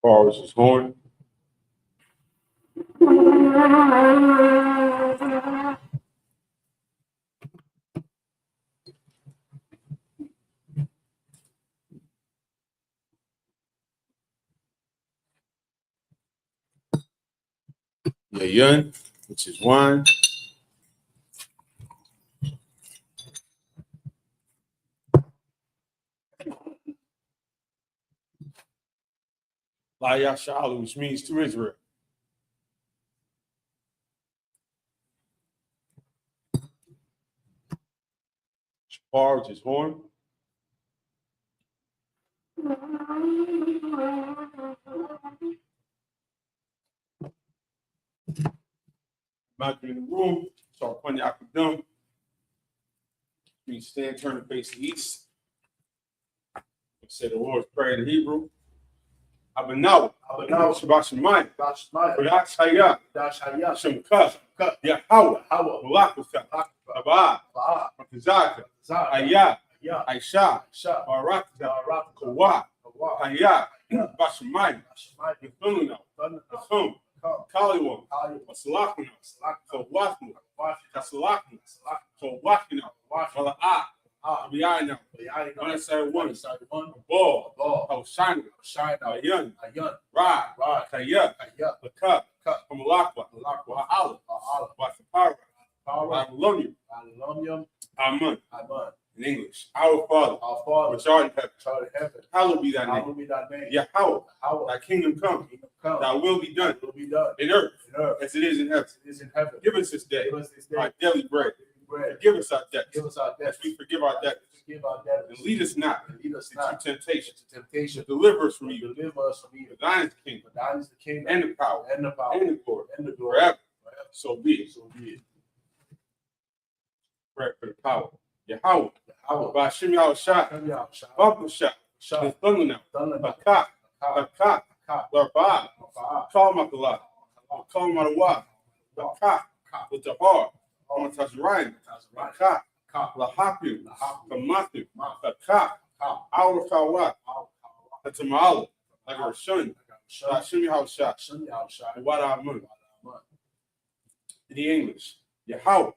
far as his horn. Yun, which is wine. La Yashalu, which means to Israel. Shapar, which is horn. Back in the room, so I'll Yakadum. We stand, turn and face the east. Say the Lord's Prayer in Hebrew. Abanaw, Shabbat Shemayim, Barak Shaya, Shem Kah, Yahweh, Malakusa, Abba, Makazaka, Ayah, Aisha, Barakza, Kawa, Ayah, Bashamayim, Nathununa, Nathum, Kaliwam, Masalakuna, Kawakmu, Kasalakuna, Kawakina, Wala'ah, Abiyana, when I say one, ball, Hoshina, Ayun, Ra, Kaya, Laka, Kamalakwa, Wa'ala, Wasapara, Babylonian, Amun, in English, our Father, which art in heaven, hallowed be thy name. Yahweh, thy kingdom come, thy will be done in earth as it is in heaven. Give us this day our daily bread. Forgive us our debts, as we forgive our debtors. And lead us not into temptation. Deliver us from evil. For thine is the kingdom, and the power, and the glory, forever. So be it. Pray for the power. Yahweh, Bashim Yahushua, Bakusha, Nathununa, Bakak, Larba, Kalmakala, Kalmarawa, Bakak, with the heart. Tazraim, Ka, Lahapu, Kamatu, Ka, Our Kawa, Tatamala, like our son, Shimi Hausha, Wadamun. In the English, Yahweh,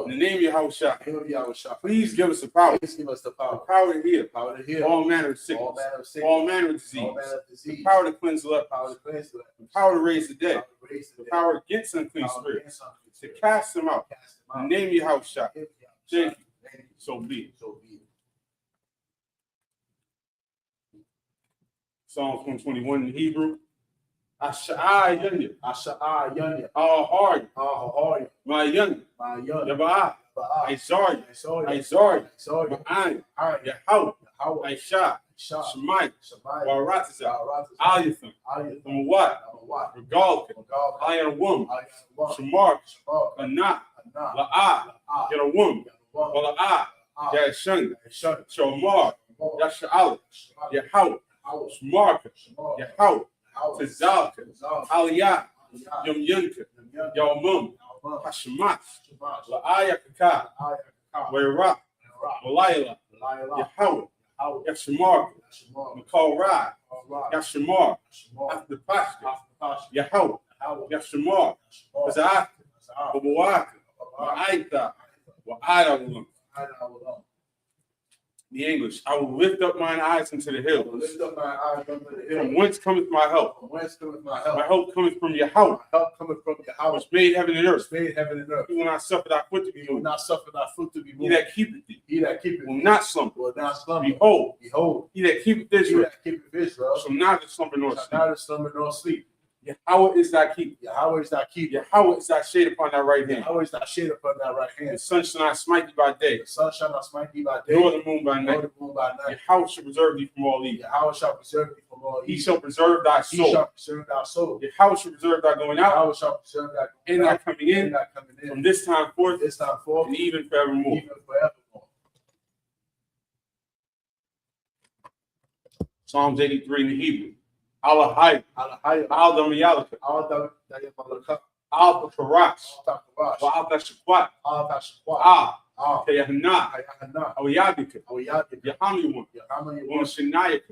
in the name of Yahushua, please give us the power. The power to heal all manner of sickness, all manner of disease, the power to cleanse the leper, the power to raise the dead, the power against unclean spirits, to cast them out. In the name of Yahushua. Thank you. So be it. Psalms 121 in Hebrew. Asha'ah Yanya. Ahar. My Yanya. Yaba'ah. Aizari. Ma'an. Yahweh. Aisha. Shemai. Waratiza. Alitham. Amawat. Regal. Ayawum. Shamar. Anat. La'ah. Yarawum. Wala'ah. Yashang. Shomar. Yasha'al. Yahweh. Shmarka. Yahweh. Tazalka. Aliyah. Yumyunka. Yawmum. Hashemat. La'ayakaka. Wayra. Walayla. Yahweh. Yashmarka. Makal Ra. Yashmar. After Pashka. Yahweh. Yashmar. Tazaka. Wabawaka. Wa'aita. Wa'adawum. The English, I will lift up mine eyes into the hills. From whence cometh my help? My help cometh from Yahweh. Which made heaven and earth. He will not suffer thy foot to be moved. He that keepeth thee will not slumber. Behold, he that keepeth Israel shall neither slumber nor sleep. Yahweh is thy keeper. Yahweh is thy shade upon thy right hand. The sun shall not smite thee by day. Nor the moon by night. Yahweh shall preserve thee from all evil. He shall preserve thy soul. Yahweh shall preserve thy going out. And thy coming in. From this time forth. And even forevermore. Psalms 83 in the Hebrew. Alahai, Al Damayalaka, Al Bakarax, Al Tashakwat, Kayahana, Awiyabika, Yahamiwan, Shanayaka,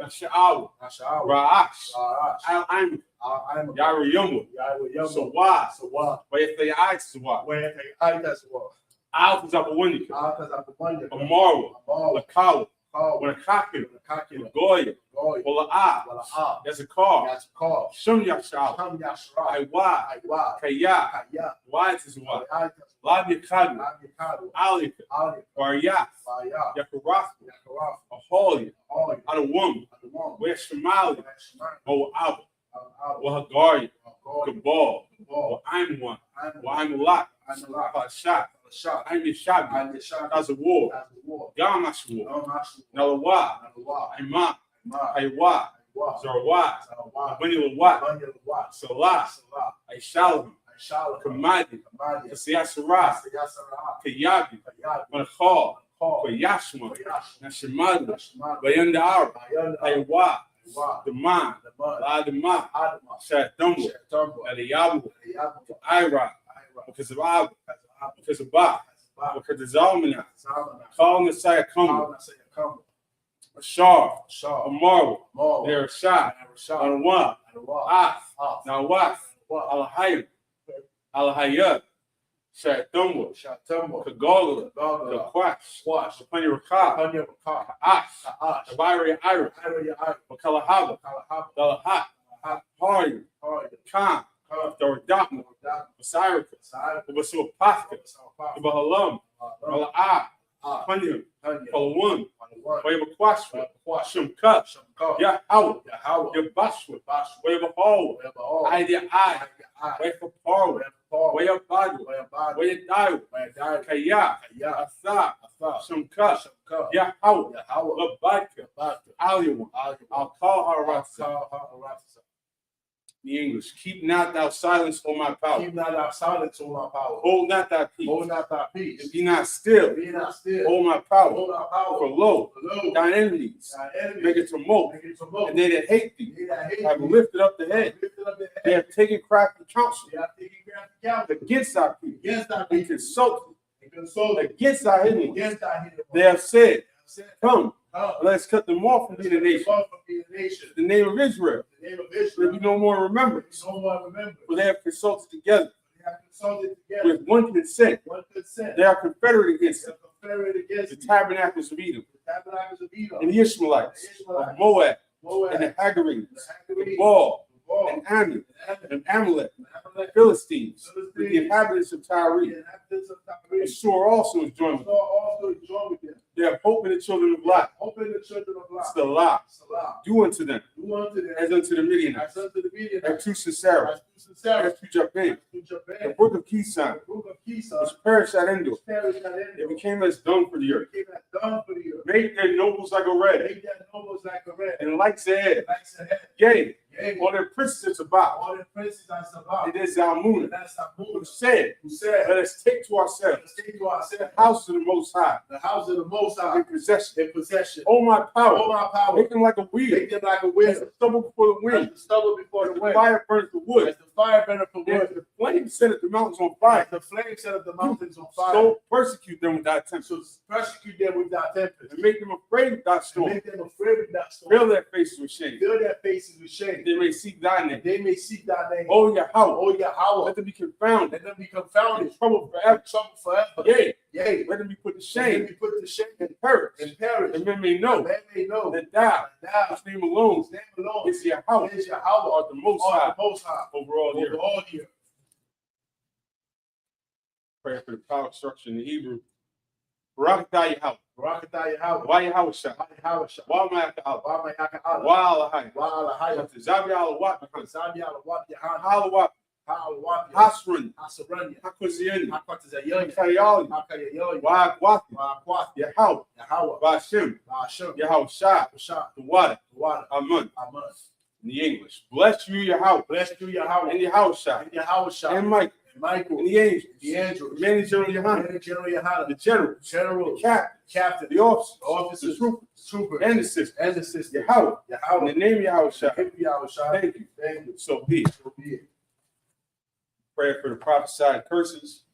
Nasha'awa, Ra'ash, Al-Aim, Yariyumu, Sawa, Wayathayaitzawa, Al-Zabawanika, Amaru, Lakawa, Wanakaki, Goya, Wala'a, Yazakar, Shum Yashal, Aiwa, Kaya, Waitzwa, Labi Ali, Barya, Yakarath, Aholia, Adawum, West Somalia, Moab, Wahagari, Gabal, I'm one, I'm a lot, Shot, I'm a shot, that's a war, Gamash war, Nalawa, Ima, Aiwa, Zarwa, Winnie Lawat, Salah, Aishalam, Kamadi, Kasiyasara, Kayabi, Manachal, Kayashma, Nashimadu, Bayandar, Aiwa, Dama, Ladama, Shatumbo, Eliyabu, Ira, because of Abu, because of Ba, because of Zalmana, calling the Sayakum, Ashar, Amaru, Nerashah, Anwa, Af, Nawaf, Alahayim, Alahayat, Shatumbo, Kagola, the Quash, the Penny Rakah, Ash, the Viri Ira, Kalahaba, Dalahat, Hardy, Khan, Doradama, Basirika, Basupaka, Bahalam, Malaa, Panyam, Palawun, Wayabakwashwa, Shumka, Yahawa, Yabashwa, Wayabahol, Idea I, Wayapapar, Wayabadu, Wayadayu, Kaya, Atha, Shumka, Yahawa, Labaka, Aliwa, I'll call her Rasa. The English, keep not thou silence, O my power. Keep not thou silence, O my power. Hold not thy peace. Hold not thy peace. And be not still. Be not still. Hold my power. Hold thy power. For lo, thine enemies, make it tumult. And they that hate thee have lifted up the head. They have taken crafty counsel against thy people. And consult against thy enemies. They have said, come, let's cut them off from being a nation. The name of Israel. There be no more remembrance. For they have consulted together with one consent. They are confederate against them. The tabernacles of Edom, and the Ishmaelites of Moab, and the Hagarites, the Baal, and Ammon, and Amalek, Philistines, with the inhabitants of Tyre. And Shur also is joined with them. They have hope in the children of Lot. Salah. Do unto them as unto the Midianites, and to Sisera, as to Japan. The brook of Kisan, which perished at Endor. It became as dung for the earth. Make their nobles like a red, and lights ahead. Yea, all their princes are about. It is Zalmunna who said, let us take to ourselves the house of the Most High, in possession. Oh my power, make them like a wheel, as the stubble before the wind, as the fire burns the wood, as the flame set the mountains on fire. So persecute them with thy tempest. And make them afraid of thy storm. Fill their faces with shame. They may seek thy name. Oh Yahweh. Let them be confounded. In trouble forever. Yea. Let them be put to shame. And perish. And men may know that thou, whose name alone is Yahweh, art the Most High over all the earth. Prayer for the power structure in the Hebrew. Barakatah Yahweh. Why Yahweh Shah? Why Mayakah? Why Alahai? Zabi Alawat. Halawat. Hasran. Hakuzian. Kayali. Why Akwati? Yahweh. Bashem. Yahweh Shah. The water. Amun. In the English. Bless you, Yahweh. And Yahweh Shah. And Michael, and the angels, the manager Yohana, the general, the captain, the officer, the trooper, and the sister, Yahweh. In the name of Yahweh Shah. Thank you. So be it. Prayer for the prophesied curses.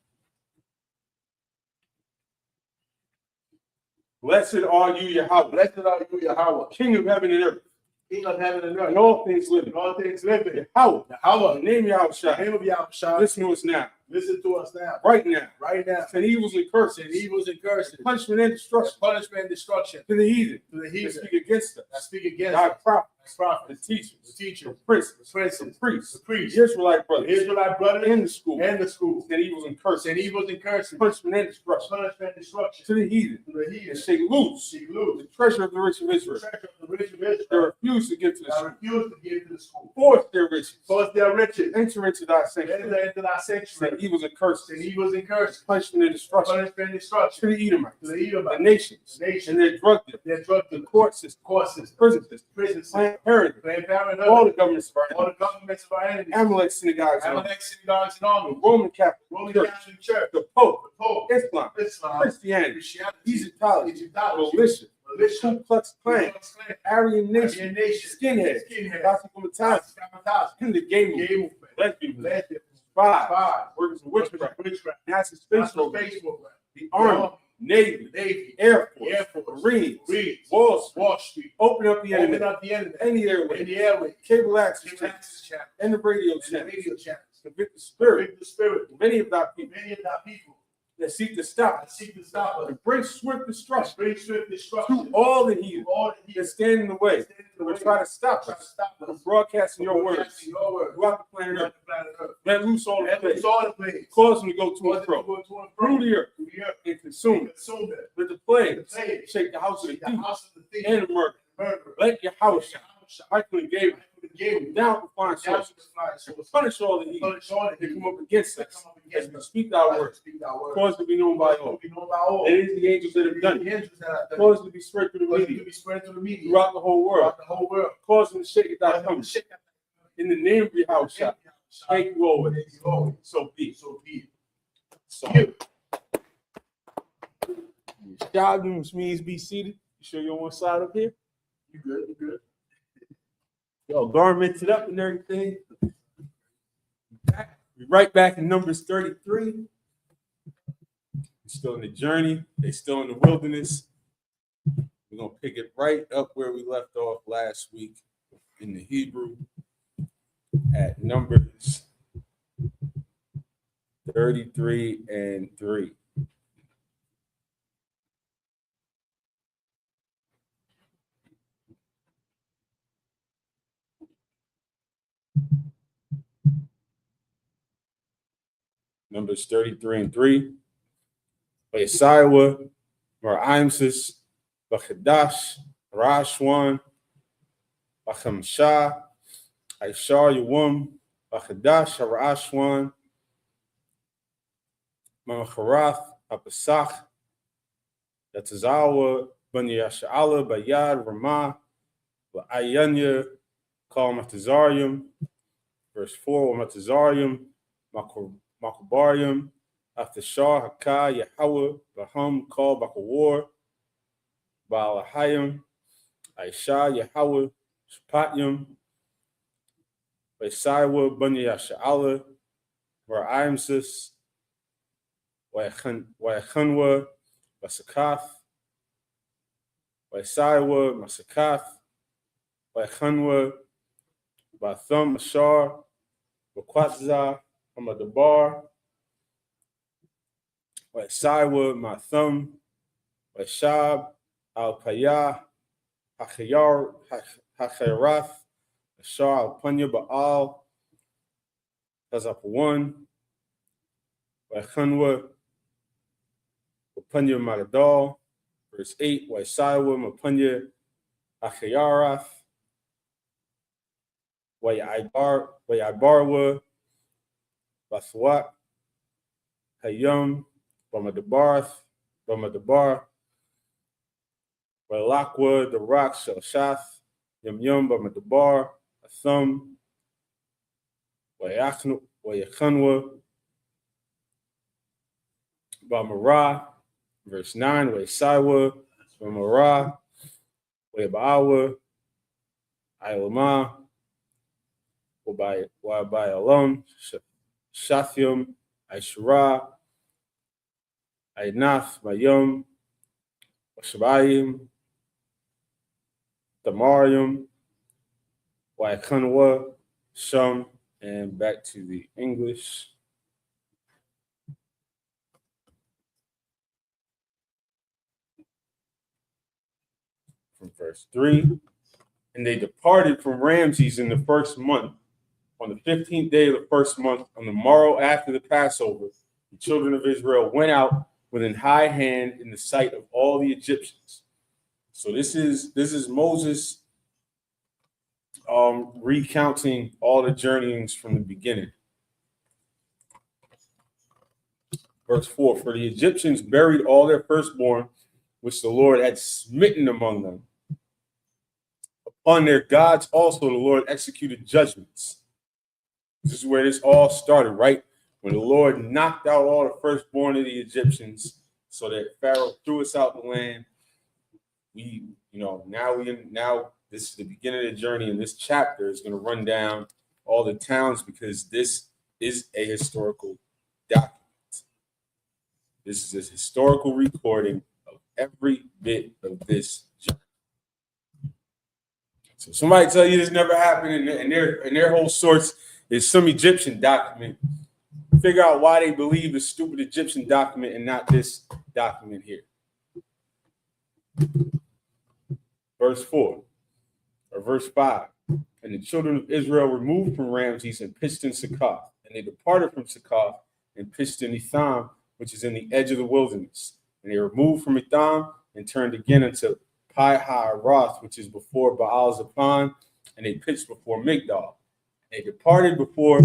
Blessed are you, Yahweh, Blessed are you, Yahweh, King of heaven and earth, King of heaven and earth, and all things living. and all things living. Yahweh, Yahweh, in the name of Yahweh, in the name of Yahweh, listen to us now, listen to us now, right now. right now. Send evils and curses, Send evils and curses, punishment and destruction punishment and destruction to the heathen, to the that heathen speak against that us. speak against Thy us, prophets, the prophets, the teachers, the teachers, the princes, the princes, the priests, the priests, the Israelite the brothers, Israelite brothers, in the school, and the schools. send evils and curses, Send evils and curses, punishment and destruction punishment and destruction to the heathen, to the heathen. and shake loose Shake loose the treasure of the rich of the Israel. treasure of the rich of They Israel refuse to give to the that school. refuse to give to the school. Force their riches. Force their riches, Enter into thy sanctuary. enter into thy Send sanctuary. evils and Send curses, evils and curses, punishment and destruction punishment and to destruction the Edomites, to the the Edomites, nations, the nations, and their drug dealers, their drug the dealers, court system, courses, prison system, prisons, Planned Parenthood, Planned all Parenthood, the governments of our all enemies, the governments of our enemies, Amalek synagogues, and Amalek synagogues and the armies, Roman Catholic Roman Church, Catholic Church, the Pope, the Pope, Islam, Islam, Christianity, Christianity, Egyptology, Egyptology, militia, militia, Ku Klux Klan, Aryan Nation, Aryan Nation, skinheads, skinheads, gospel Mataz, Sabotage, and the gay movement, gay movement, lesbian movement, lesbian, spies, spies, workers of witchcraft, witchcraft, NASA space national program, space program, the Army, Navy, Navy, Air Air Force, Force, Marines, Marines, Wall Street, Wall Street, open up the open internet, up the internet, any in airway, the airway, cable access cable channels, access channel, and the radio and the channels. radio channels. Convict the spirit Convict the spirit of many of thy people many of thy people that seek to stop that us seek to stop us, and bring swift destruction bring swift destruction to all the heathen all the that heathen stand in the way that stand in the or way, try to stop try to us stop from us broadcasting from your words broadcasting your word throughout the planet throughout Earth. the planet Earth. Let loose all the And plagues, loose all the plagues, cause them to go to cause and it to fro go to and through fro the earth through the earth, and consume it. consume it. Let the The plagues plagues shake the house of the shake the thief house of the thief and the murder. murderer. Let your house Michael and Gabriel Gabriel down to find down to sources. the flying source. Punish all the heathen Punish all the that heathen come up against that us come up as against we us. speak thy word. Speak thy word. Cause to be known by all. Be known by all. It is the angels that have done it. The angels that have done Cause to be spread through the it. media To be spread through the media throughout the whole world. throughout the whole world. Cause them to shake it thy Cause them to tongue. shake that In the name of your house, thing. thank you always. Thank you always. So be. So be it. So, You. Shadow, which means be seated. You sure you're on one side up here? You good? You good? Yo, garmented up and everything. We're right back in Numbers 33. We're still in the journey. They're still in the wilderness. We're going to pick it right up where we left off last week in the Hebrew at Numbers 33 and 3. Numbers 33 and 3. Isaiah, Maraimsis, Bachadash, Rashwan, Bachamshah, Aishar Yawum, Bachadash, Rashwan, Mamacharath, Apasach, Yatazawa, Bani Yasha'ala, Bayad, Ramah, Ayanya, Kal Matazarium, verse 4, Matazarium, Makubarium, after Shah, Hakah, Yahweh, Baham, Kal, Bakawar, Baalahayim, Aisha, Yahweh, Shapatyum, Isaiah, Bani Yasha'ala, Ra'imsis, Wayachanwa, Basakath, Isaiah, Masakath, Wayachanwa, Batham, Ashar, Bakwatza, Hamadabar, Isaiah, Matham, Shab, Al Payah, Hachayarath, Ashar, Al Panya, Baal, Kazapawan, Wachanwa, Panya Magadal, verse 8, Waisaiwa, Mapanya, Hachayarath, Wayabarwa, Bathwat, Hayum, Bamadabarth, Bamadabar, Wailakwa, the rock, Shelshath, Yum Yum, Bamadabar, Athum, Wayachanwa, Bamara, verse 9, Waisaiwa, Bamara, Wayabaawa, Ilama, Wabayalam, Shathium, Aishra, Ainath, Mayum, Shabayim, Damarium, Waikanwa, Shum, and back to the English. From verse 3. And they departed from Ramses in the first month, on the 15th day of the first month, on the morrow after the Passover. The children of Israel went out with an high hand in the sight of all the Egyptians. So this is Moses recounting all the journeyings from the beginning. Verse 4, for the Egyptians buried all their firstborn, which the Lord had smitten among them. Upon their gods also the Lord executed judgments. This is where this all started, right? When the Lord knocked out all the firstborn of the Egyptians, so that Pharaoh threw us out the land. Now this is the beginning of the journey, and this chapter is going to run down all the towns because this is a historical document. This is a historical recording of every bit of this journey. So somebody tell you this never happened, and their whole source is some Egyptian document. Figure out why they believe the stupid Egyptian document and not this document here. Verse 4 or verse 5. And the children of Israel removed from Ramses and pitched in Succoth. And they departed from Succoth and pitched in Etham, which is in the edge of the wilderness. And they removed from Etham and turned again unto Pi-hahiroth, which is before Baal-Zephon, and they pitched before Migdol. They departed before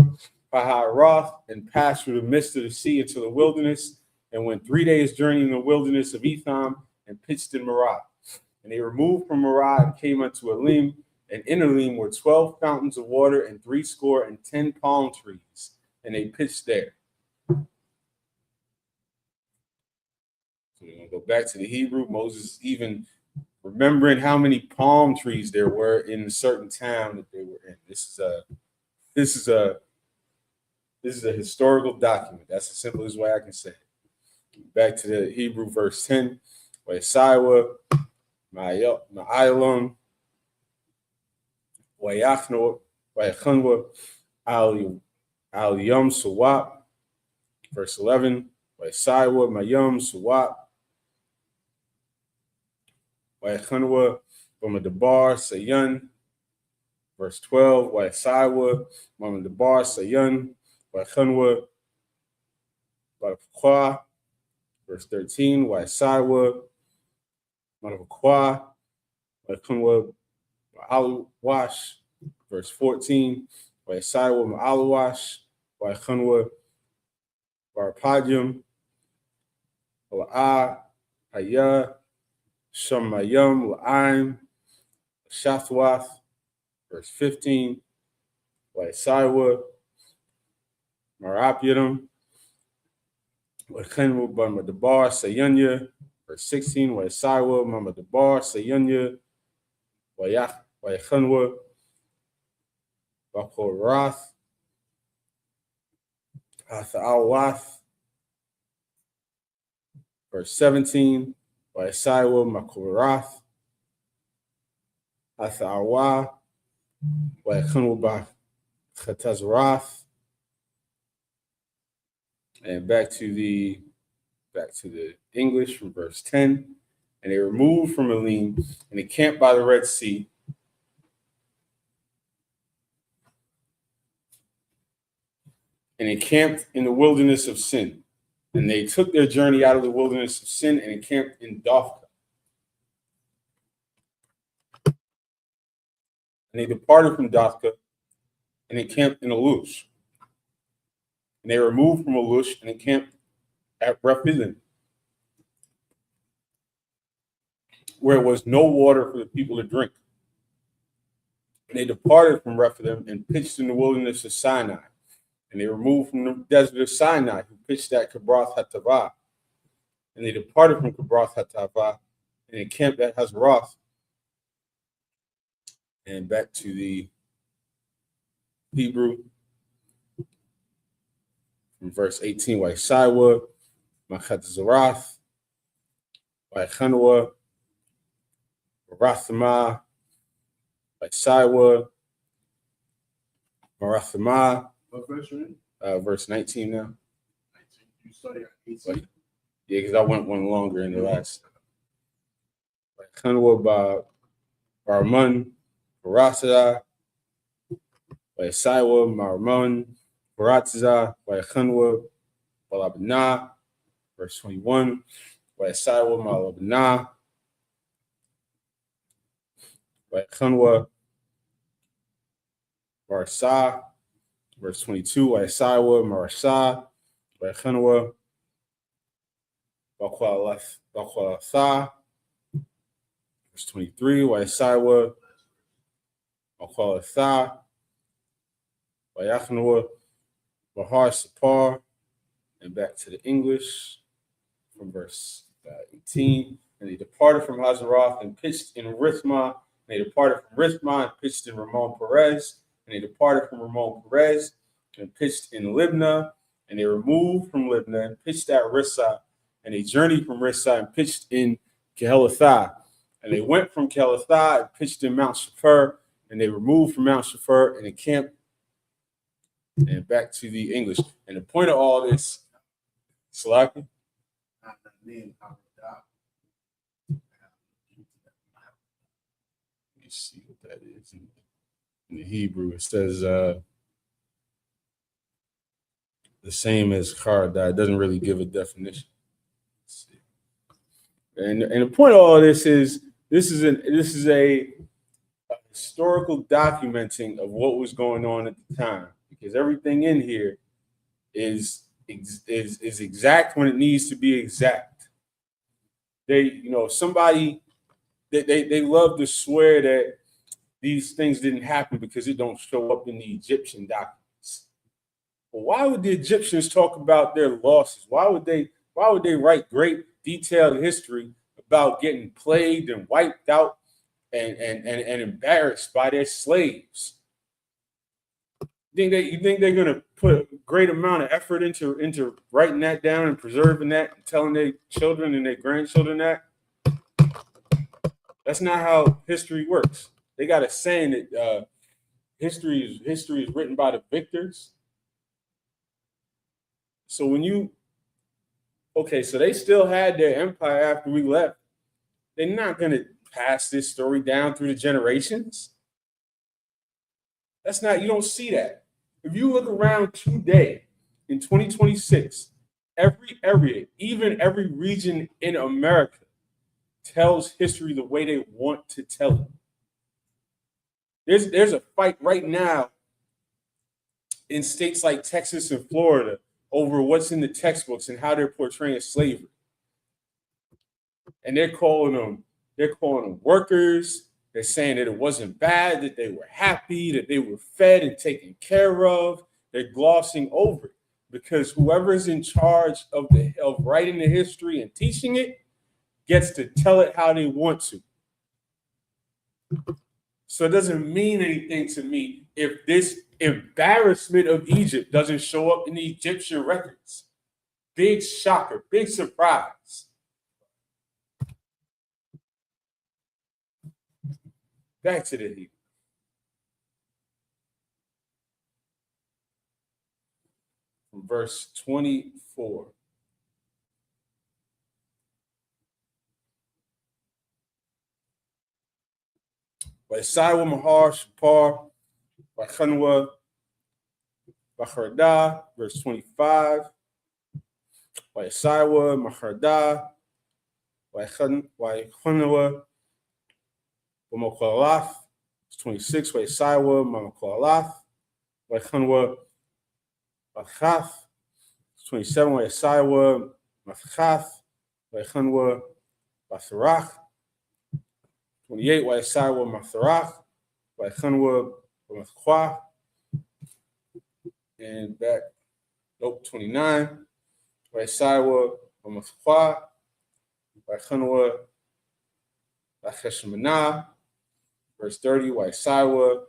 Pi-hahiroth and passed through the midst of the sea into the wilderness, and went 3 days' journey in the wilderness of Etham, and pitched in Marah. And they removed from Marah and came unto Elim, and in Elim were 12 fountains of water and 70 palm trees, and they pitched there. So we're going to go back to the Hebrew. Moses even remembering how many palm trees there were in a certain town that they were in. This is a historical document. That's the simplest way I can say it. Back to the Hebrew verse 10. Waisaiwa, Ma'ilon, Wayachanwa, Al Yom Suwap. Verse 11. Waisaiwa, Mayom Suwap. Wayachanwa, Bamadabar, Sayan. Verse 12. Waisaiwa, Mamadabar, Sayan. Wayachanwa, Badakwa. Verse 13. Waisaiwa, Madakwa, Wayachanwa, Ma'aluwash. Verse 14. Waisaiwa, Ma'aluwash. Wayachanwa, Barapadium, La'a, Haya, Shamayam, La'im, Shathwath. Verse 15. Waisaiwa, Marapiadum, Wayachanwa, Bamadabar, Sayanya. Verse 16. Waisaiwa, Mamadabar, Sayanya, Wayachanwa, Bakorath, Hatha'awath. Verse 17. Waisaiwa, Makorath, Hatha'awa, Wayachanwa, Chatazrath. And back to the English from verse 10. And they removed from Elim and they camped by the Red Sea. And they camped in the wilderness of Sin. And they took their journey out of the wilderness of Sin and encamped in Dophka. And they departed from Dophka and encamped in Alush. And they removed from Alush and encamped at Rephidim, where there was no water for the people to drink. And they departed from Rephidim and pitched in the wilderness of Sinai. And they removed from the desert of Sinai, who pitched at Kibroth Hattavah. And they departed from Kibroth Hattavah and encamped at Hazeroth. And back to the Hebrew from verse 18. Waisaiwa, Machatzaroth, Wayachanwa, Marathama, Isaiah, Marathama, What verse are you verse 19 now. in? You started at 18. Like, yeah, because I went one longer in the last. Hanwa Barman, Barasa, Isaiah, Marman, Baratiza, Hanwa, Balabna, verse 21, Isaiah, Malabna, Hanwa, Barsa, verse 22, Isaiah, Marasa, Hanwa, Bakwalatha, verse 23, Isaiah, Bakwalatha, Yachanwa, Bahar Sapar, and back to the English from verse 18. And they departed from Hazaroth and pitched in Rithmah. And they departed from Rithmah and pitched in Ramon Perez. And they departed from Ramon Perez and pitched in Libnah. And they removed from Libnah and pitched at Rissa. And they journeyed from Rissa and pitched in Kehelathah. And they went from Kehelathah and pitched in Mount Shapher. And they removed from Mount Shapher and encamped. And back to the English. And the point of all this, Salaki. Let me see what that is in the Hebrew. It says the same as Karada. It doesn't really give a definition. And the point of all this is this is a historical documenting of what was going on at the time, because everything in here is exact when it needs to be exact. They love to swear that these things didn't happen because it don't show up in the Egyptian documents. Well, why would the Egyptians talk about their losses? Why would they write great detailed history about getting plagued and wiped out and embarrassed by their slaves? You think they're gonna put a great amount of effort into writing that down and preserving that and telling their children and their grandchildren that? That's not how history works. They got a saying that history is written by the victors. So so they still had their empire after we left. They're not gonna pass this story down through the generations. You don't see that. If you look around today in 2026, every area, even every region in America, tells history the way they want to tell it. There's a fight right now in states like Texas and Florida over what's in the textbooks and how they're portraying slavery. And they're calling them workers. They're saying that it wasn't bad, that they were happy, that they were fed and taken care of. They're glossing over it because whoever's in charge of writing the history and teaching it gets to tell it how they want to. So it doesn't mean anything to me if this embarrassment of Egypt doesn't show up in the Egyptian records. Big shocker, big surprise. Back to the Hebrew. From verse 24. Isaiah Mahar Shapar, Bachanwa, Bacharda, verse 25. Isaiah Maharda, Bachanwa, Bamakwalath, 26. Isaiah Mamakwalath, Bachanwa, Bachath, 27. Isaiah Machath, Bachanwa, Batharach. 28, Isaiah Matharach, Chanwa Mathqua, and back, 29, Isaiah Mathqua, Chanwa Cheshmanah, verse 30, Isaiah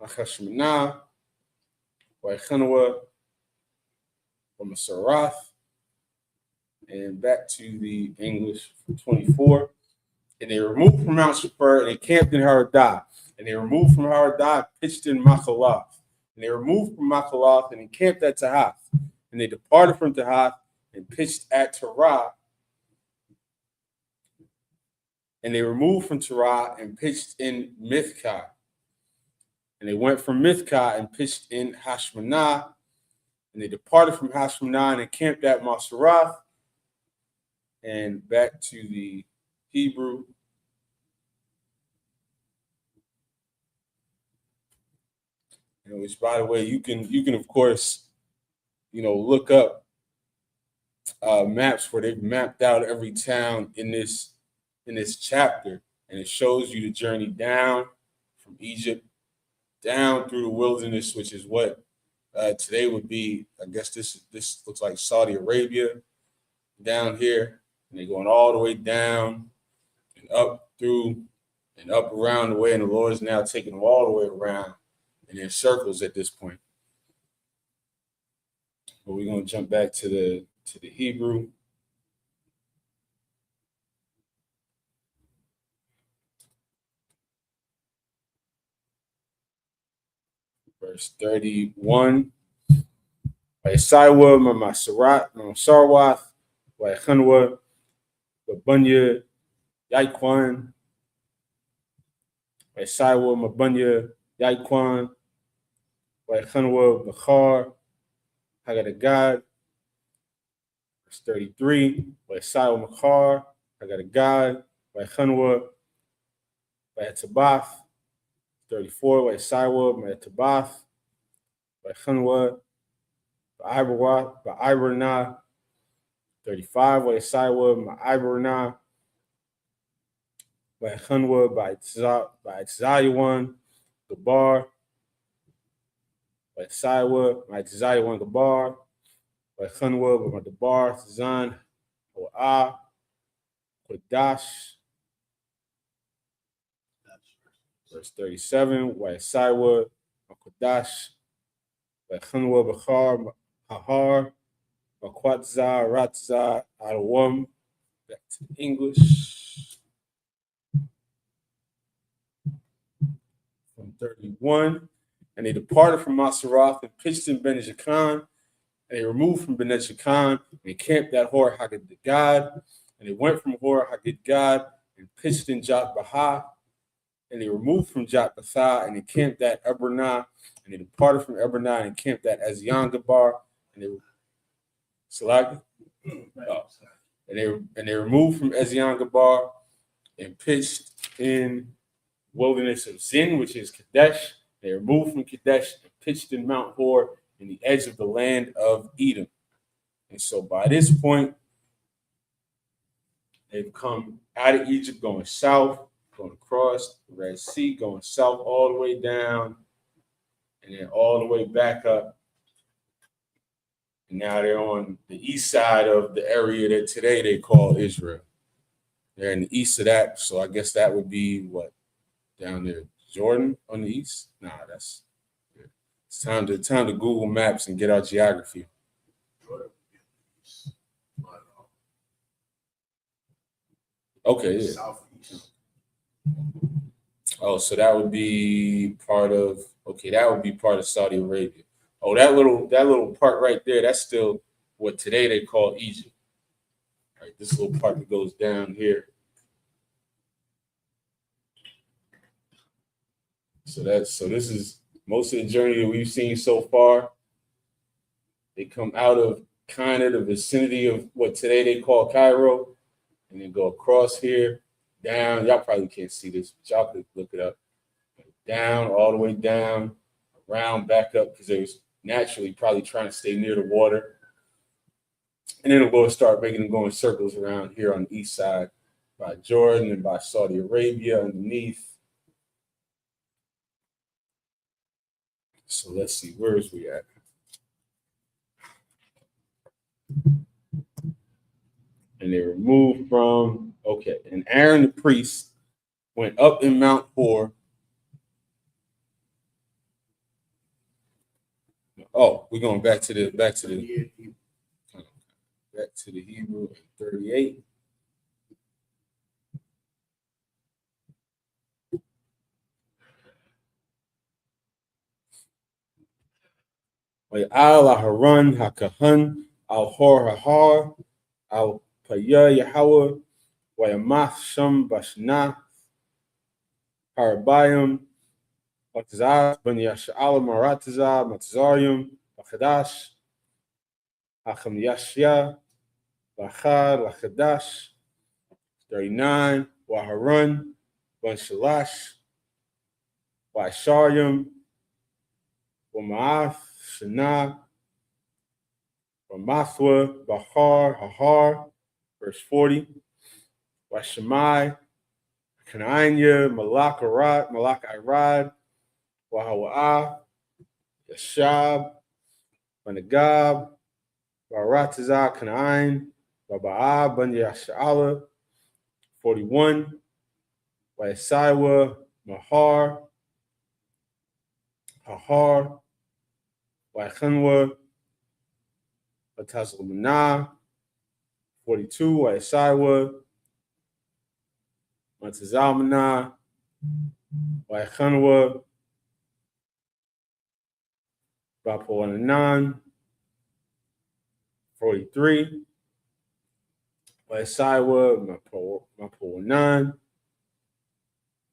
Cheshmanah, Chanwa Masarath, and back to the English from 24. And they removed from Mount Shapur, and they camped in Haradah. And they removed from Haradah, pitched in Machalath. And they removed from Machalath, and encamped at Tahath. And they departed from Tahath, and pitched at Terah. And they removed from Terah, and pitched in Mithkah. And they went from Mithkah, and pitched in Hashmanah. And they departed from Hashmanah, and encamped at Masarath. And back to the Hebrew. Which, by the way, you can of course, look up maps where they've mapped out every town in this chapter, and it shows you the journey down from Egypt down through the wilderness, which is what today would be. I guess this looks like Saudi Arabia down here, and they're going all the way down and up through and up around the way, and the Lord is now taking them all the way around. And in circles at this point. But we're going to jump back to the Hebrew. Verse 31. Vayisaiwa Sarwath, Vayachanwa, Mabunya, Yaikwan. Vayisaiwa Mabunya, Yaikwan. Vayachanwa, Bachar, Hagadagad. Verse 33. Vayisaiwa Machar, Hagadagad, Vayachanwa, Vayatabath. 34. Vayisaiwa, Vayatabath, Vayachanwa, Va'ibranah. 35. Vayisaiwa, Va'ibranah, Vayachanwa, Va'itzayawan, Gabar. Vayisaiwa, Va'itzayawan, Gabar. Vayachanwa, Va'dabar, Zan, Ho'ah, Kodash. Verse 37. Vayisaiwa, Kodash. Vayachanwa, Bachar, Hahar, Vakwatza, Ratza, Adawam. Back to English. From 31. And they departed from Masarath and pitched in Ben-Jaakan. And they removed from Ben-Jaakan and camped at Hor Haggidgad. And they went from Hor Haggidgad and pitched in Jotbaha. And they removed from Jotbaha and they camped at Ebronah. And they departed from Ebronah and camped at Eziongabar. And they and they removed from Eziongabar and pitched in wilderness of Zin, which is Kadesh. They removed from Kadesh and pitched in Mount Hor in the edge of the land of Edom. And so by this point, they've come out of Egypt, going south, going across the Red Sea, going south all the way down, and then all the way back up. And now they're on the east side of the area that today they call Israel. They're in the east of that, so I guess that would be what, down there, Jordan on the east? Nah, that's good. It's time to Google Maps and get our geography. Okay, yeah. Southeast. Oh, so that would be part of Saudi Arabia. Oh, that little part right there, that's still what today they call Egypt. Right, this little part that goes down here. So this is most of the journey that we've seen so far. They come out of kind of the vicinity of what today they call Cairo, and then go across here, down. Y'all probably can't see this, but y'all could look it up. Down, all the way down, around, back up, because they was naturally probably trying to stay near the water. And then we'll start making them go in circles around here on the east side by Jordan and by Saudi Arabia underneath. So let's see, where is we at? And they were moved from, okay, and Aaron the priest went up in Mount Hor. Oh, we're going back to the Hebrew at 38. Al Harun Hakahan Al Hor Hahar Al Paya Yahweh Wayamath Sham Bashna Harabayim Batazar Ben Yasha'al Marataza Matzarium Bachadash Hacham Yashya Bachar Lachadash 39 Waharun Ben Shalash Waisharyum Wamaath Shana Wamathwa Bahar Hahar verse 40 Washemai Kananya Malak Irad Wahawa'ah Yashab Banagab Baratazah Kanain Baba'ah Ben Yasha'ala 41 Wayasaiwa Mahar Hahar Waichanwa Batazlamana 42 Wayasaiwa Matazalmana Waichanwa Bapolanan 43 Waisaiwa Mapolanan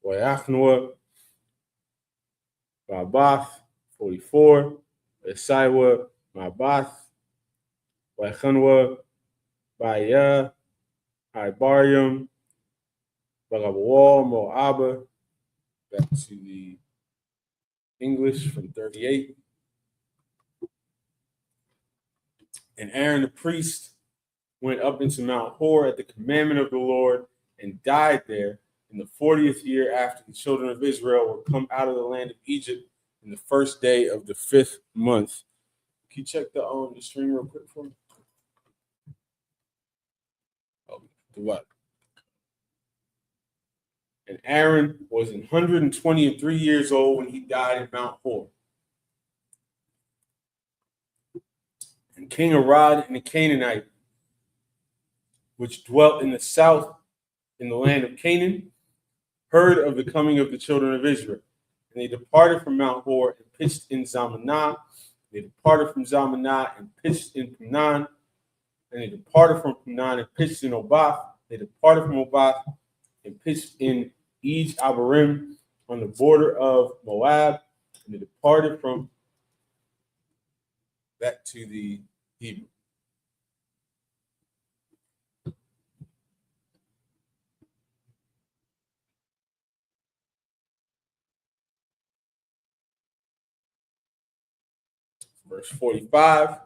Wayachnwa Babath 44 Waisaiwa Mabath Waichanwa Baya Ibarium Bagabawal Moaba. Back to the English from 38. And Aaron the priest went up into Mount Hor at the commandment of the Lord and died there in the 40th year after the children of Israel were come out of the land of Egypt in the first day of the 5th month. Can you check the stream real quick for me? Oh, the what? And Aaron was 123 years old when he died at Mount Hor. And King Arad and the Canaanite, which dwelt in the south in the land of Canaan, heard of the coming of the children of Israel. And they departed from Mount Hor and pitched in Zalmanah. They departed from Zalmanah and pitched in Punan. And they departed from Punan and pitched in Obath. They departed from Obath and pitched in Ej Abarim on the border of Moab. And they departed from back to the Hebrew. Verse 45.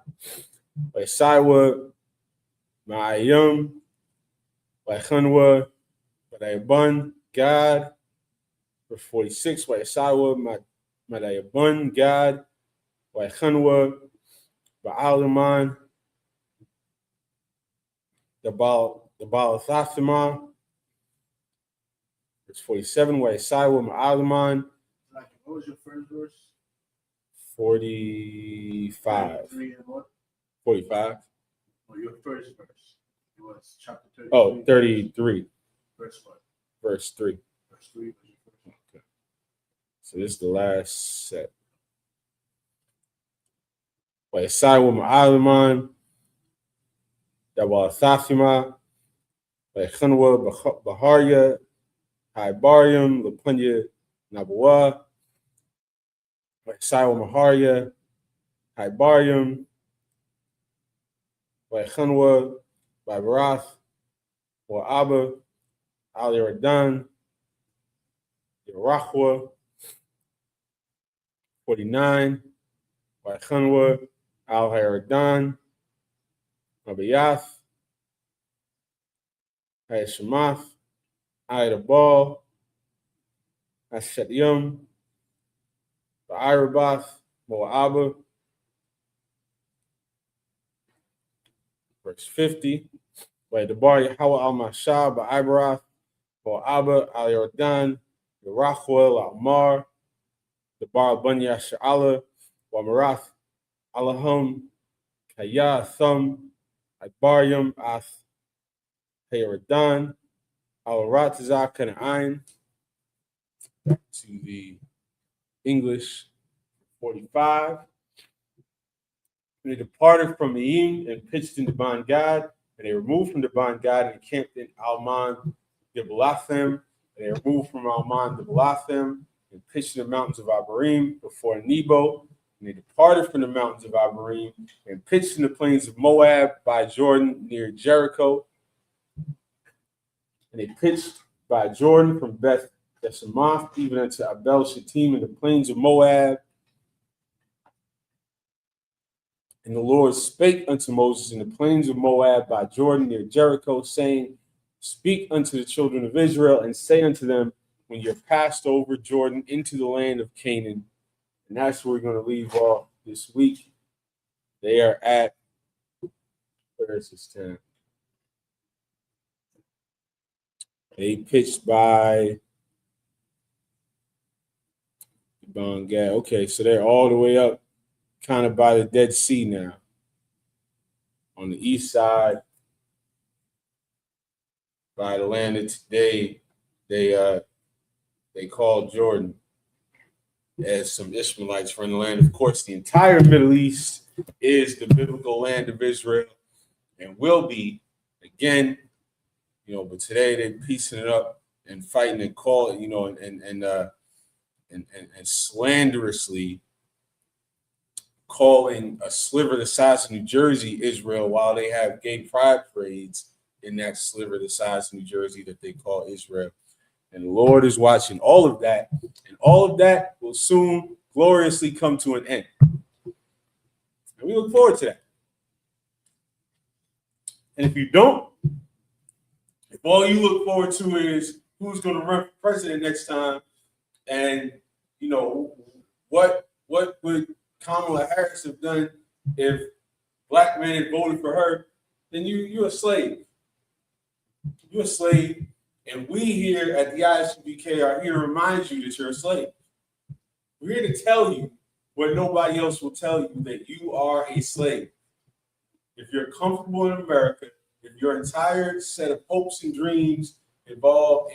Waisaiwa Ma'ayim Waichanwa Madayabun Gad. Verse 46. Waisaiwa Madayabun Gad Waichanwa Ba'alaman the Balathathima. Verse 47. Waisaiwa Ma'alaman. What was your first verse? 45. 45. Well, your first verse. It was chapter 33. Oh, 33. Verse what? Verse 3. Verse 3 was your first one. Okay. So this is the last set. Waisaiwa Ma'alaman, Dabalathathima, Waichanwa Baharya, Ibarium, Lapunya Nabua, Waisaiwa Maharya, Ibarium, Waichanwa, Barath, Wa'aba, Al-Yaradan, Yerachwa, 49, Waichanwa, Al-Haradan, Abiyath, Hayashamath, Ayadabal, Ashetyum, Ba'irabath, Mo'aba. Verse 50. Wa'adabar Yahweh al-Mashah, Ba'ibarath, Mo'aba, Al-Yardan, Yerachwa, Al-Mar, the Bar Bunya Sha'ala, Wamarath, Alahum, Kaya Thum, Ibarium, Ath, Hayaradan, Al-Ratazah, Kana'ain. Back to the English 45. And they departed from Eim and pitched in Debon Gad, and they removed from Debon Gad and camped in Alman Diblathim, and they removed from Alman Diblathim and pitched in the mountains of Abarim before Nebo. And they departed from the mountains of Abarim and pitched in the plains of Moab by Jordan near Jericho. And they pitched by Jordan from Beth Yeshimoth even unto Abel Shittim in the plains of Moab. And the Lord spake unto Moses in the plains of Moab by Jordan near Jericho, saying, Speak unto the children of Israel and say unto them, when you're passed over Jordan into the land of Canaan. And that's where we're going to leave off this week. They are at, where is this town? They pitched by Bangad. Okay, so they're all the way up kind of by the Dead Sea now. On the east side, by the land that today they call Jordan, as some Ishmaelites were in the land. Of course, the entire Middle East is the biblical land of Israel and will be again, but today they're piecing it up and fighting and calling, and slanderously calling a sliver the size of New Jersey Israel, while they have gay pride parades in that sliver the size of New Jersey that they call Israel. And the Lord is watching all of that, and all of that will soon gloriously come to an end. And we look forward to that. And if you don't, if all you look forward to is who's going to run for president next time, and what would Kamala Harris have done if black men had voted for her, then you're a slave. You're a slave. And we here at the Isupk are here to remind you that you're a slave. We're here to tell you what nobody else will tell you, that you are a slave. If you're comfortable in America, if your entire set of hopes and dreams involve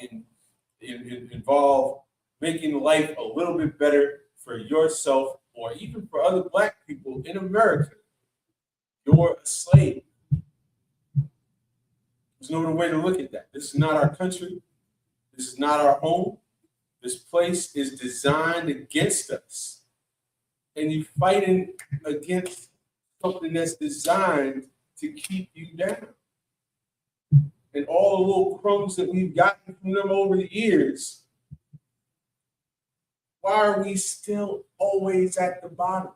making life a little bit better for yourself or even for other black people in America, you're a slave. There's no other way to look at that. This is not our country. This is not our home. This place is designed against us. And you're fighting against something that's designed to keep you down. And all the little crumbs that we've gotten from them over the years, why are we still always at the bottom?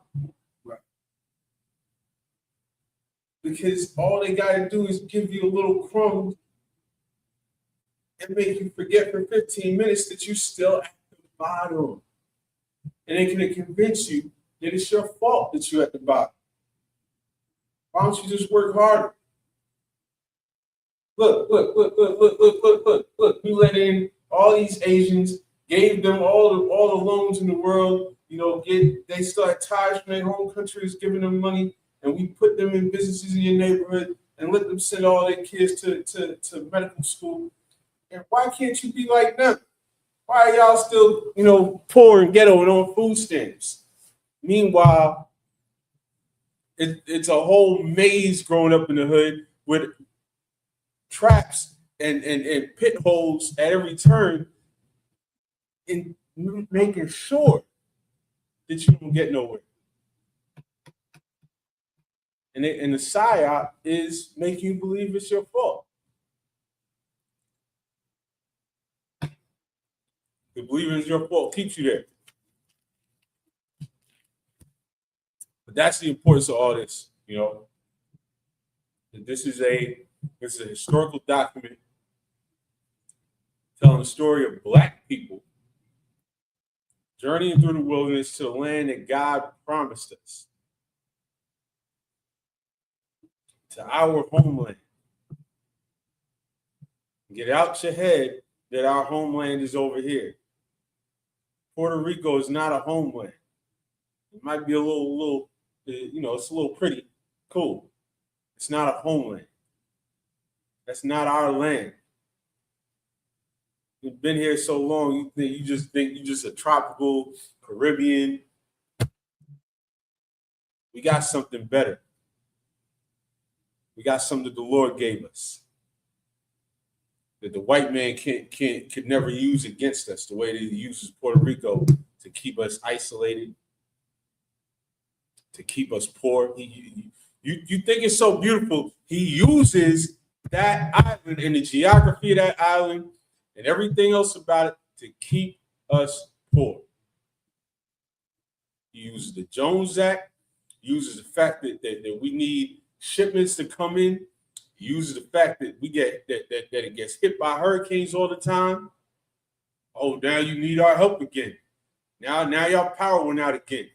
Because all they got to do is give you a little crumb and make you forget for 15 minutes that you're still at the bottom. And they can convince you that it's your fault that you're at the bottom. Why don't you just work harder? Look. You let in all these Asians, gave them all the loans in the world, they still had ties from their home countries, giving them money. And we put them in businesses in your neighborhood and let them send all their kids to medical school. And why can't you be like them? Why are y'all still, poor and ghetto and on food stamps? Meanwhile, it's a whole maze growing up in the hood with traps and pit holes at every turn in making sure that you don't get nowhere. And the psyop is making you believe it's your fault. The believing it's your fault keeps you there. But that's the importance of all this, This is a historical document telling the story of black people journeying through the wilderness to the land that God promised us. To our homeland. Get out your head that our homeland is over here. Puerto Rico is not a homeland. It might be a little, it's a little pretty, cool. It's not a homeland. That's not our land. You've been here so long, you just think you're just a tropical Caribbean We got something better. We got something that the Lord gave us that the white man could never use against us the way that he uses Puerto Rico to keep us isolated, to keep us poor. You think it's so beautiful. He uses that island and the geography of that island and everything else about it to keep us poor. He uses the Jones Act, uses the fact that we need shipments to come in, he uses the fact that we get that it gets hit by hurricanes all the time. Oh, now you need our help again. Now y'all power went out again.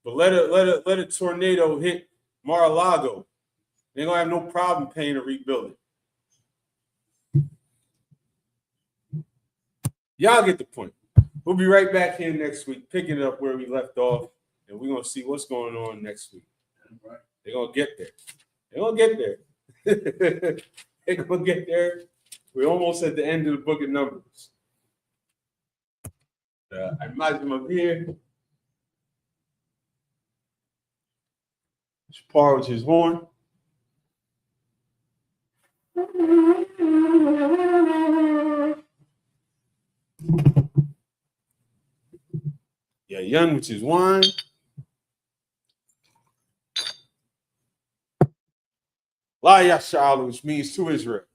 But let a tornado hit Mar-a-Lago. They're gonna have no problem paying to rebuild it. Y'all get the point. We'll be right back here next week, picking it up where we left off, and we're gonna see what's going on next week. They're gonna get there. They're gonna get there. They're gonna get there. We're almost at the end of the book of Numbers. I imagine them up here. Par with his horn. Yeah, young, which is wine. La Yasha'Allah, which means to Israel.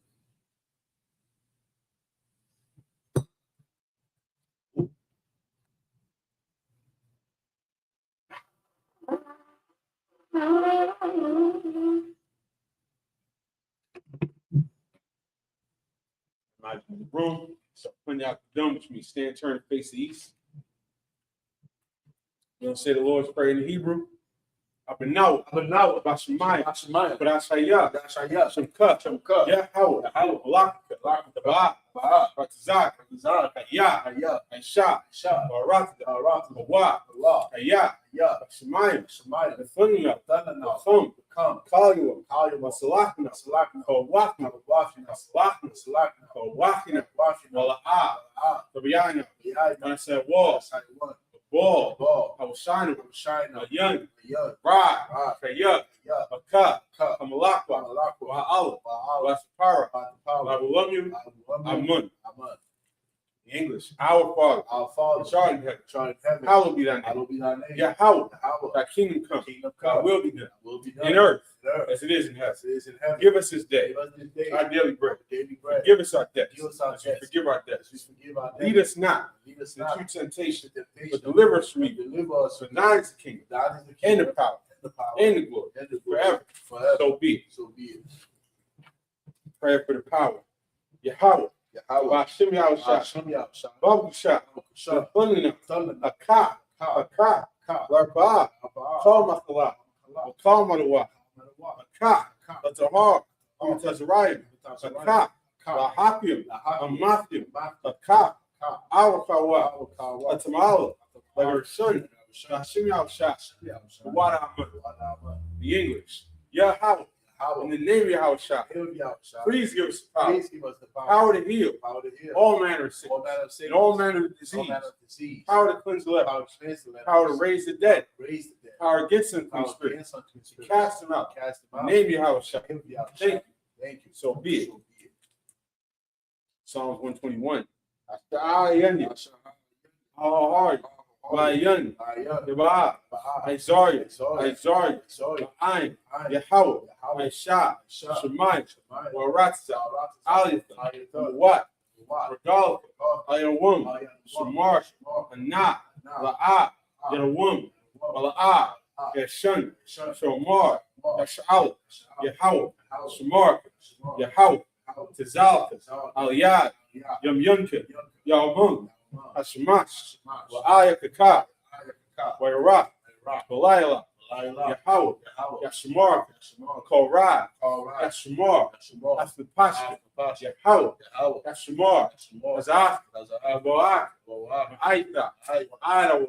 Imagine the room. So putting out the dome, which means stand, turn, and face the east. You don't say the Lord's Prayer in Hebrew. Abanaw, Bashamayah, Barashayah, Shamka, Yahweh, Balaka, Batazak, Hayah, Aisha, Barak, Bawa, Hayah, Bashamayah, Nathaniah, Come, Kalia, Salakna, Kawakna, Kawakna, Wala'ah, Tabiana, and I said, Ball, I was shining, a young, Rod, Kayuk, Baka, Kamalakwa, Wa'ala, Wasapara, Labulamyu, Amun. English, our Father, which art in heaven, hallowed be thy name. Yahweh, thy kingdom come, thy will be done, in earth as it is in heaven. Give us this day our daily bread. Give us our debts, as we forgive our debts. Lead us not into temptation, but deliver us from evil. For thine is the kingdom, and the power, and the glory, forever. So be it. Prayer for the power. Yahweh. Hashem Yahushua, Babu Shah, Thunder, Akah, Larba, Kalmakala, Kalmadawa, Akah, Latahar, Tazariah, Akah, Lahapium, Amathim, Akah, Awakawa, Latamala, Lagarson, Hashem Yahushua, Wada Ahmad, the English, Yahweh. In the name of Yahushua, please give us the power to heal all manner of sickness and all manner of disease, power to cleanse the leper, power to raise the dead, power against unclean spirits, cast them out. In the name of Yahushua, thank you. So be it. Psalms 121. How hard? Bayan, Deba, Isaiah, Ain, Yahweh, Aisha, Shemai, Waratza, Alith, Wat, Regal, Ayawum, Shamar, Anah, La'ah, Yawum, Mala'ah, Yashan, Shomar, Yashal, Yahweh, Shamar, Yahweh, Tizal, Aliyad, Yum Yunkin, Yawum, Hashemash, Wa'ayakaka, Wa'iraq, Walayla, Yahweh, Yashmar, Korah, Yashmar, Asmapashka, Yahweh, Yashmar, Azaf, Aboak, Aita, Ida.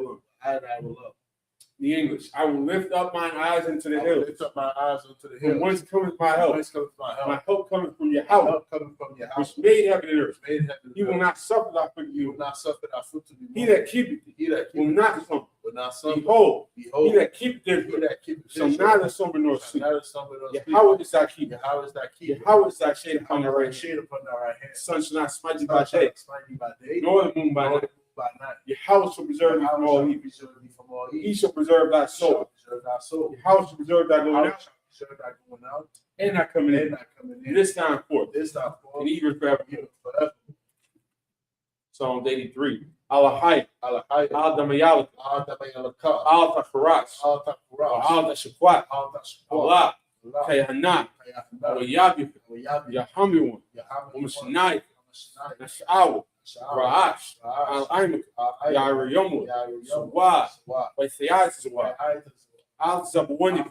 The English, I will lift up mine eyes into the hills. From whence cometh my help? My help cometh from Yahweh, which made heaven and earth. He will not suffer thy foot to be moved. He that keepeth thee will not slumber. not slumber. Behold, he Behold, that keepeth he Israel that keepeth shall Israel neither slumber nor shall sleep. neither slumber nor sleep. Yahweh is thy keeper. Yahweh is thy keeper. Yahweh is thy shade upon thy right hand. Shade upon thy right hand. The sun shall not smite thee Sun by shall day, not smite thee by day, nor the moon by nor night. the moon by night. Yahweh shall preserve thee from all Yahweh evil. shall preserve thee from all He evil. shall preserve thy soul. Shall preserve thy soul. Yahweh shall preserve thy going Yahweh out shall preserve thy going out and thy coming and in. thy coming in. This time forth, This time forth, and even forever. even forever. Psalm 83. Alahai, Alahai, Al Damayalak, Al-Damayalaka, Al Tacharas, Al-Takuras, Al Tashakwat, Al-Tashkwa, Allah, Allah, Kayahana, Kayahana, Yabi, Wayabi, Yahamiwan, Yahamu, Umashanai, Umashanai, Nashawa, Sha'awa, Ra'ash, Ra'ash, Al Aimak, Al-Ayy, Yarayamu, Yarayamu, Sawa, Sawa, Waithayas, Wa'aytas, Al Zabawani,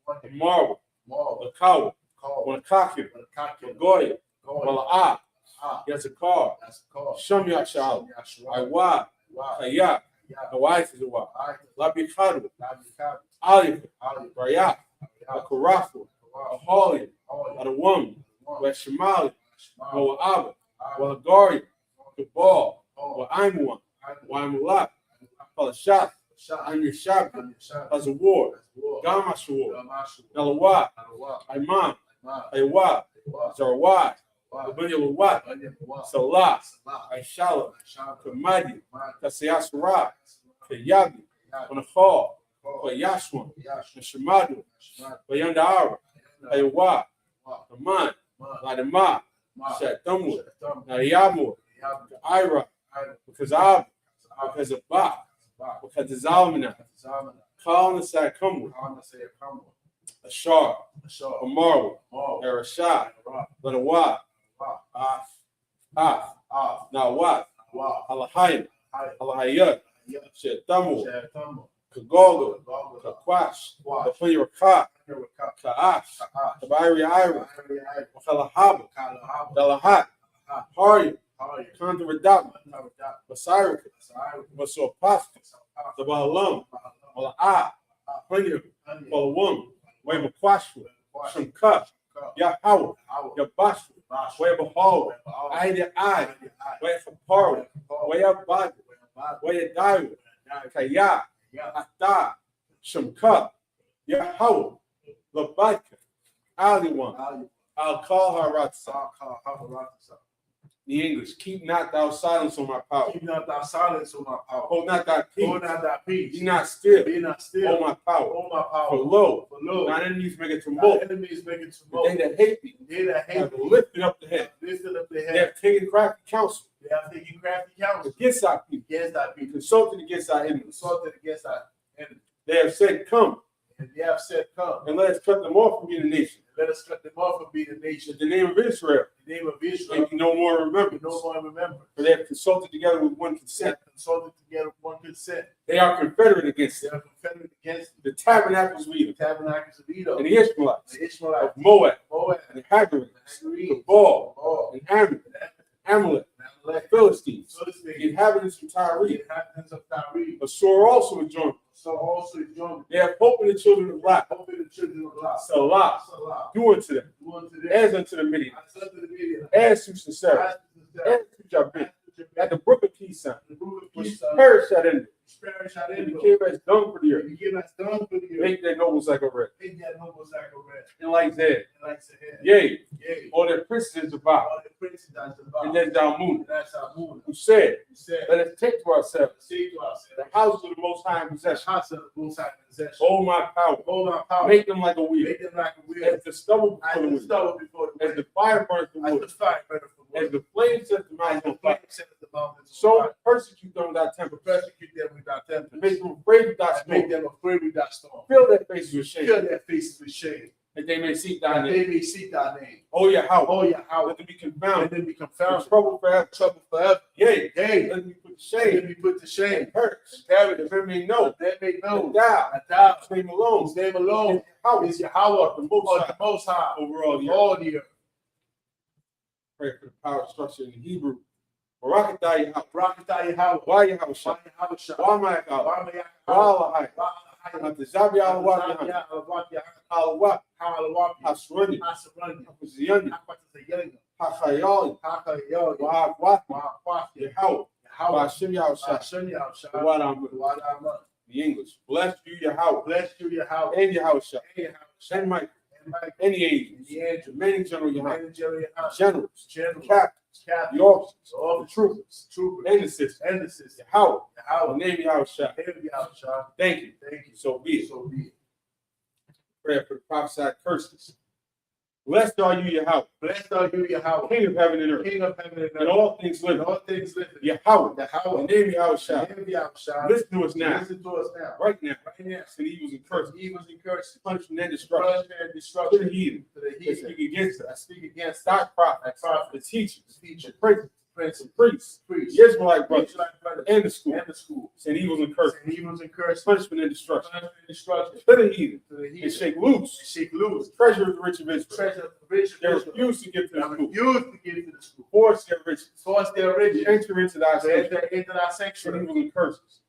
Al-Zabawani, Marwa, Mar, Lakawa, Kal, Wanakakim, Wanakakim, Goya, Goy, Wala'ah, Ah, Yazakar, that's called Sham Yashal, Yashua, Iwa, Wa, Kaya, Ya, Hawaii, Aytas, Labikadu, Labikab, Ali, Ali, Rayat, Ayat, Akarafu, Kawaf, Ahali, Oli, Adawam, Wan, Weshimali, Shema, Moab, Ab, Walagari, Gabal, Ol, Waimuan, Aimu, Waimulak, Aimu, Palashat, Shah, Amishabi, Amishad, Hazawar, Azwar, Gamashawar, Gamashu, Nalawa, Alawa, Aiman, Aiman, Aywa, Aywa, Zarwat, Wa, Abanyalawat, Banyawa, Salah, Salah, Aishala, Ashab, Kamadi, Man, Kasayasara, Salah, Kayabi, Yad, Onachal, Kol, Yashwan, Yash, Shemadu, Shemad, Bayandara, Ayanda, Aywa, Wa, Aman, Man, Ladama, Ma, Shatamu, Shatam, Nayamur, Yab, Ira, Ayda, because Ab, Ab, because of Ba, Ba, because of Zalmana, Zamana, Kal Nasakamu, Kama, Sayakamu, Ashar, Ashar, Amaru, Mar, Erashah, Ra, Ladawa, Ra, Af, Av, Nawat, Wa, Alahayim, Hay, Alahayat, Yad, Shetamu, Shayatamu, Kagogo, Gaga, Kakwash, Wash, Kapayuraka, Neraka, Kaash, Kaash, Kabiri Ira, Ayri, Ayri, Wakalahaba, Kalahab, Dalahat, Ha, Hari, Hari, Kandaradam, Narudat, Basirika, Sa'ari, Masopasta, Sa'af, the Bahalam, Bahalam, Mala'ah, Punyam, Anya, Palawum, Wemakwashwa, Wash, Shamka, Ka, Yahweh, Hawa, Yabashwa, Bash, Webahol, Webahol, Ida I, Ayri, Ay, Wefaparo, Webahol, Weyabad, Webahol, Weyadayu, Webahol, Kaya, Ya, Ata, Shamka, Yahweh, Labaka, Aliwan, Ali, I'll call her Ratsa. Sa, Ka, Hawa, Ratsa. The English, keep not thou silence on my power. Keep not thy silence, O my power. Hold not thy peace. Hold not thy Be peace. not still. Be not Oh still. my power. O my power. For lo, For lo, thine enemies make it thy tumult. enemies making The tumult. they that hate thee They that hate have thee lifted up the head. have lifted up their They head. have taken crafty counsel They have taken crafty counsel against thy people, against thy people. consulted against thy enemies. Consulted against thy enemies. They have said, come, And they have said, come, and let us cut them off from being a nation. let us cut them off and be the nation. In the name of Israel, In the name of Israel, may be no more we remembrance. no more remember. For they have consulted together with one They consent. have consulted together with one consent. They are confederate against They them. are confederate against The tabernacles of the Edom, tabernacles of Edom, and the Ishmaelites, the Ishmaelites, of Moab, Moab, and the Hagarites, the the Hagarites, Baal, Baal, and Ammon, Amalek, the Amalek, Philistines, the Philistines, inhabitants of the Tyre. inhabitants of Tyre. Assur also is joined. So also joined. They have hope in the children of Lot. Hope in the children of Lot. Salah, Salah. do unto them, Do unto them as unto the Midian, as unto the Midian, as to Sarah, as to the as to Jabin, as to at the brook of Kison, the brook of which Kison, perished at end. perish at They end. became as dung for the They earth. became as dung for the earth. Make their nobles like a red. Take that noble sacrifice. And like that, And like the head. yea, Yea. all their princes devoured. All the princes that devour. And then Dalmun, And that's our moon. who said, Who said, let us take to ourselves say to us, the houses of the Most High in the possession. house of the Most High possession. Oh, my power, Hold our power. make them like a wheel, Make them like a wheel. as the stubble As before the the wind, stubble before the as wind. the fire burns the As wood, the fire burns the as wood. the flame sets the As mountains the on fire. flame sets the mountains on So fire. persecute them with thy temper, Persecute them with thy and tempers. make them afraid with thy And make storm. them afraid with thy storm. Fill their faces with shame, Fill their faces with shame. that they may seek thy That name. they may seek thy name. Oh, yeah, how? Oh, yeah, how? Let them be Let confounded, them be in confounded. trouble forever. Trouble forever. Yea, Yea. let them be put to Let shame, them be put to shame. and perish, Perish. that men may know That they may know that thou, that thou, whose name alone, whose name alone how is Yahweh, the Most or High, the Most High, over all of the earth. all the earth. Pray for the power structure in Hebrew. Barakatah Yahweh. Rakatah Yahweh. Why Yahweh Shah? Why Yahweh Shah? Why my God? Why Yahweh? Why Why Not the Zabi Alawat Yahweh. Alawat. Hasrani. Hakuziani. Hachayali. Wahwat. Yahweh. Bashim Yahweh Shah. What I'm The English. Bless you, Yahweh. Bless you, Yahweh. And Yahushua. And Yahweh. And Michael. And Michael. And the angels. The angels. Many general Yahweh. And Yahweh. Generals. Generals. Captains. Captains. The officers. All The troopers. Troopers. And the sisters. And the sisters. Yahweh. Yahweh. In the name of Yahushua. And Yahweh. Thank you. Thank you. So be it. So be it. Prayer for the prophesied curses. Blessed are you, Yahweh. Blessed are you, Yahweh. King of heaven and earth. King of heaven and And earth. all things And living. all things living. Yahweh. Yahweh. In the name of Yahushua. And Yahweh. Listen to us now. Listen to us now. Right now. Right now. To the evils and curses. Evils and curses. Punishment and destruction. Punishment and To the destruction. heathen. To the That heathen. speak against I us. speak against Thy prophets. thy prophets, The teachers. the teachers, The princes. princes, The priests. priests, The Israelite brothers. Israelite brothers, And the school. and the school. And evils and curses. And evils and curses. Punishment and destruction. Punishment and destruction. To the heathen. To the And heathen. shake loose. And shake loose. Treasure of the rich of Israel. Treasure of the rich They of Israel. refuse to give to the That school. refuse to give to the school. Force their riches. Source their riches. Enter into thy To sanctuary. enter into thy And sanctuary. evil and curses.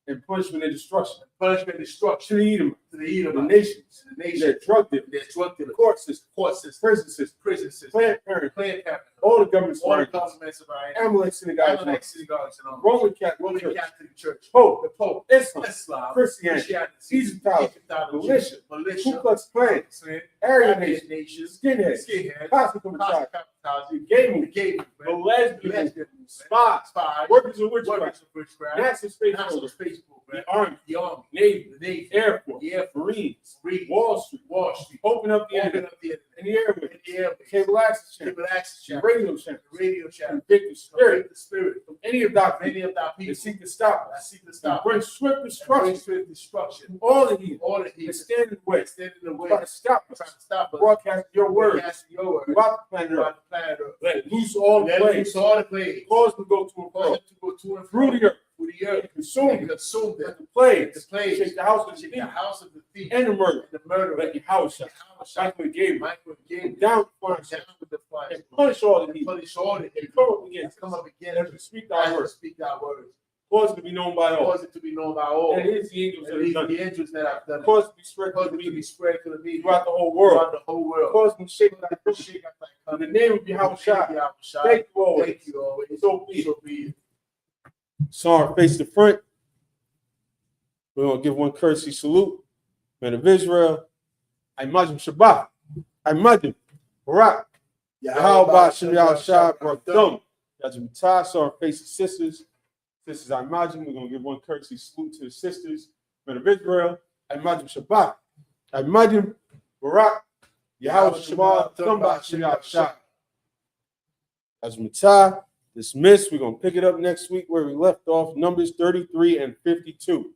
And punishment and destruction. Punishment and destruction. To the Edomites. To the The Edomites. nations. To the nation. Their drug dealers. Their drug dealers. Court system. Court system. Prison system. Prison system. Planned Parenthood. Planned Parenthood. All the governments. All the All governments of our Amalek synagogues. Amalek synagogues and all. Roman Catholic Roman Church. Catholic Church. Pope. The Pope. Islam. Islam. Christianity. Egyptology. Militia. Ku Militia. Klux Klan. Skinheads. Aryan Nation. Nations. Skinheads. Skinheads. Cosmic Messiah. Capitalizing. Gay The movement. gay The movement. lesbian. Lesbian. Spies. Spies. Workers of witchcraft. Workers of witchcraft. NASA space National program. space program. The Army. The Army. Navy. The Navy. Air Force. The Air Force. Marines. Marines. Wall Street. Wall Street. Open up the Open internet. up the internet. And the airways. And the airways. Cable access channel. Cable access The channel. radio channel. The radio channel. Convict the spirit Break the spirit. from any of thy Many people of thy that people seek to stop that us. seek to And stop. bring swift Bring destruction swift destruction. to all the heathen All the that heathen stand in the way. stand in the way. Try to stop Trying us. to stop us. Broadcast your word Broadcasting your word. throughout the planet Earth. Throughout the planet Earth. Let loose all the Let plagues. loose all the plagues. Cause them to go to and Cause fro. them to go to and Through fro. the earth. Through the earth. And consume And them. consume Let them. the plagues The plagues. shake the house of the Shake the thief house of the thief. and the murder. And the murderer. Let your house shut. Michael and Gabriel. Michael and Gabriel. Down to fire Down with the fire. and punish all the heathen. Punish all the And heathen. come up against Come up against and us. speak thy As we word. speak thy words. Cause it to be known by all. Cause it to be known by all. And it is the angels that And have these done the it. angels that have done it. Cause it to be spread to Cause the it to be media spread to the media. throughout the whole world. Throughout the whole world. Cause them to shake thy country. Shake up thy In country. the name of Yahushua. Thank you always. Thank you always. So be it. So be it. Sorry, face the front. We're going to give one courtesy salute. Man of Israel. I imagine Shabbat. I imagine Barak. Yahweh Shem Yahushua Barakdom. Yajim sorry, face the sisters. Sisters, I imagine we're going to give one courtesy salute to the sisters. Men of Israel. I imagine Shabbat. I imagine Barak. Yahweh Shema Barakdom Shem Yahushua. Yajim dismissed. We're going to pick it up next week where we left off, Numbers 33 and 52.